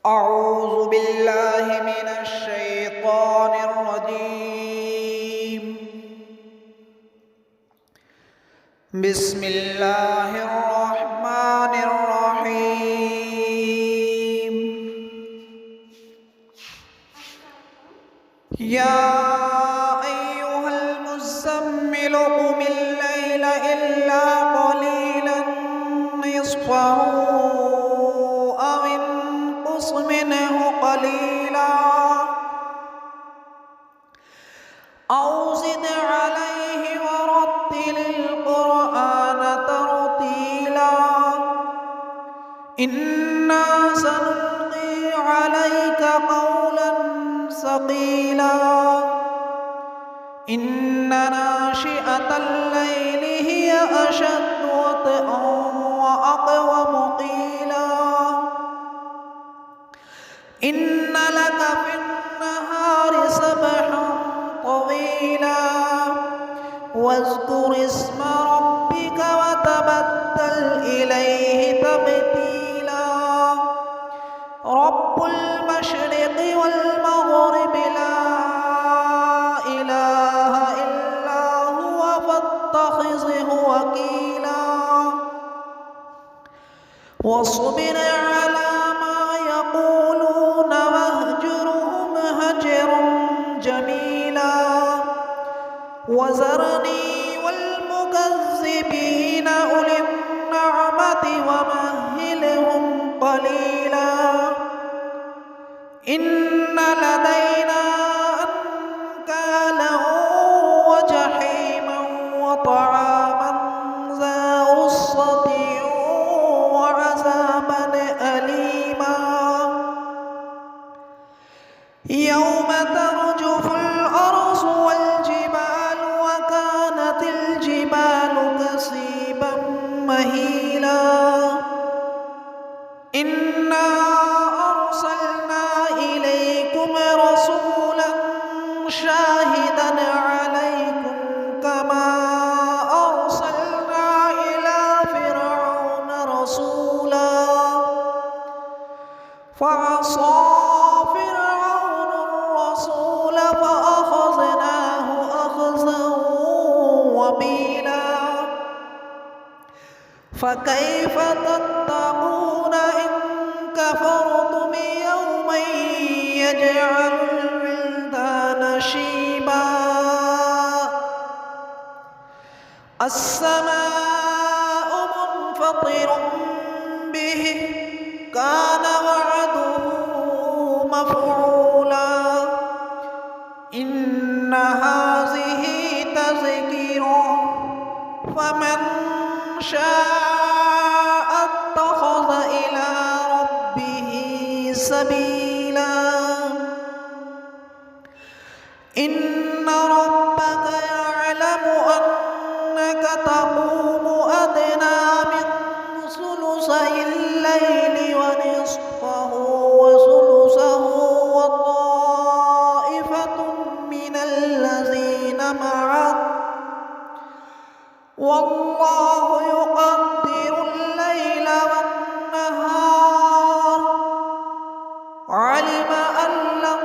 أعوذ بالله من الشيطان الرجيم. بسم الله الرحمن الرحيم. يا أيها المزمل قم الليل إلا قليلا نصفه أو انقص منه قليلا أو زد عليه ورتل القرآن ترتيلا إنا سنلقي عليك قولا ثقيلا إن ناشئة الليل هي أشد وطئا وأقوم قيلا إن لك في النهار سبحا طويلا واذكر اسم ربك وتبتل إليه تبتيلا رب المشرق والمغرب لا إله إلا هو فاتخذه وكيلا واصبر على ما يقولون واهجرهم هجرا جميلا وذرني والمكذبين أولي النعمة ومهلهم قليلا إن لدينا أنكالا وجحيما وطعاما ذا غصة وعذابا أليما يوم ترجف الأرض والجبال وكانت الجبال كثيبا مهيلا إنا أرسلنا إليكم رسولا شاهدا عليكم كما أرسلنا إلى فرعون رسولا فعصى فرعون الرسول فأخذناه أخذا وبيلا فكيف تتقون إن كفرتم يوما يجعل الولدان شيبا السماء منفطر به كان وعده مفعولا إن هذه تذكرة فمن شاء اتخذ إلى ربه سبيلا إن ربك يعلم أنك تقوم أدنى من ثلثي الليل ونصفه وثلثه وطائفة من الذين معك والله يقدر الليل والنهار علم أن لن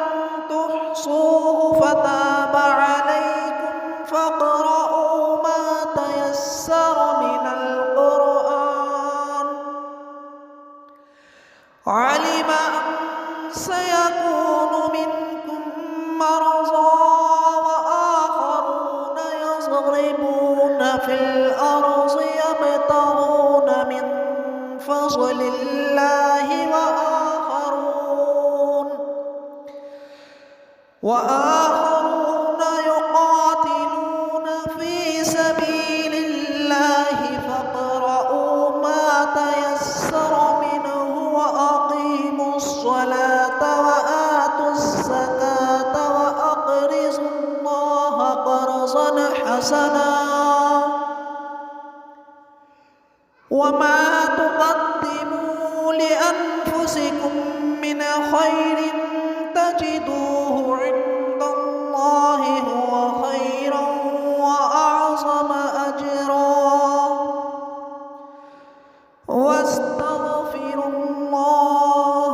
تحصوه فتاب عليكم فاقرؤوا ما تيسر من القرآن علم أن سيكون منكم مرضى وآخرون يضربون في الأرض يبتغون من فضل الله وآخرون يقاتلون في سبيل الله فاقرؤوا ما تيسر منه وأقيموا الصلاة وآتوا الزكاة وأقرضوا الله قرضا حسنا وما تقدموا لأنفسكم من خير تجدوه عند الله هو خيرا وأعظم أجرا واستغفروا الله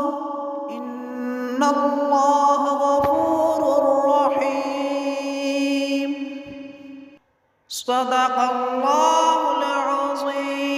الله غفور رحيم. صدق الله العظيم.